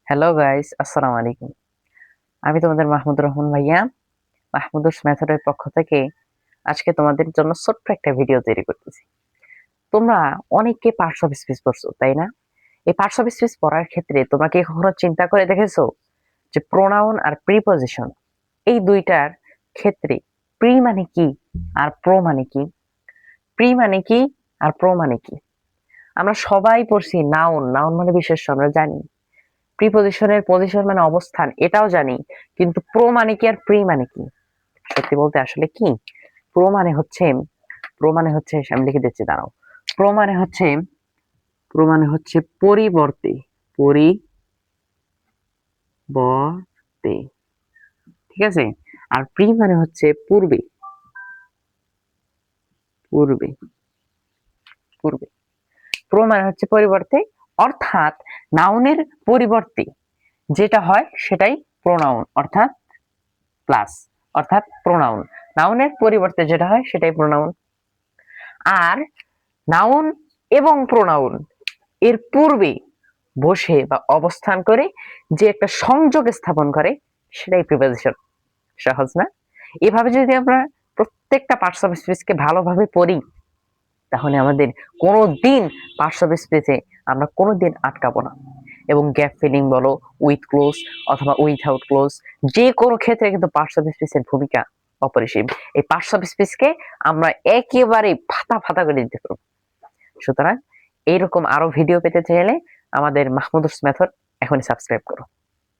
Hello guys, আসসালামু আলাইকুম। আমি তোমাদের মাহমুদুর রহমান ভাইয়া, মাহমুদুরস মেথডের পক্ষ থেকে আজকে তোমাদের জন্য ছোট্ট একটা ভিডিও তৈরি করতেছি। তোমরা অনেকে পার্টস অফ স্পিচ পড়ছো, তাই না? এই পার্টস অফ স্পিচ পড়ার ক্ষেত্রে তোমরা কি কখনো চিন্তা করে দেখেছো যে প্রোনাউন আর প্রিপজিশন এই দুইটার ক্ষেত্রে প্রি মানে কি আর প্রো মানে কি? প্রি মানে কি আর প্রো মানে কি? আমরা সবাই পড়ছি নাউন, নাউন মানে বিশেষ্য, আমরা জানি। প্রিপজিশনের পজিশন মানে অবস্থান, এটাও জানি। কিন্তু প্রো মানে কি আর প্রি মানে কি? সত্যি বলতে আসলে কি? প্রো মানে হচ্ছে প্রো মানে হচ্ছে আমি লিখে দিচ্ছি, দাঁড়াও। প্রো মানে হচ্ছে প্রো মানে হচ্ছে পরিবর্তে, পরিবর্তে, ঠিক আছে? আর প্রি মানে হচ্ছে পূর্বে, পূর্বে, পূর্বে। প্রো মানে হচ্ছে পরিবর্তে, অর্থাৎ নাউনের পরিবর্তে যেটা হয় সেটাই প্রোনাউন, অর্থাৎ প্লাস, অর্থাৎ প্রোনাউন। নাউনের পরিবর্তে যেটা হয় সেটাই প্রোনাউন। আর নাউন এবং প্রোনাউন এর পূর্বে বসে বা অবস্থান করে যে একটা সংযোগ স্থাপন করে সেটাই প্রিপোজিশন। সহজ না? এভাবে যদি আমরা প্রত্যেকটা পার্টস অফ স্পিচকে ভালোভাবে পড়ি, তাহলে আমাদের কোনোদিন পার্টস অফ স্পিচে আমরা কোনোদিন আটকাবো না। এবং গ্যাপ ফিলিং বলো, উইথ ক্লোজ অথবা উইথাউট ক্লোজ, যে কোনো ক্ষেত্রে কিন্তু পার্টস অফ স্পিচের ভূমিকা অপরিসীম। এই পার্টস অফ স্পিচকে আমরা একেবারে ফাতা ফাতা করে দিতে পারবো। সুতরাং এইরকম আরো ভিডিও পেতে চাইলে আমাদের মাহমুদুস মেথড এখনই সাবস্ক্রাইব করো।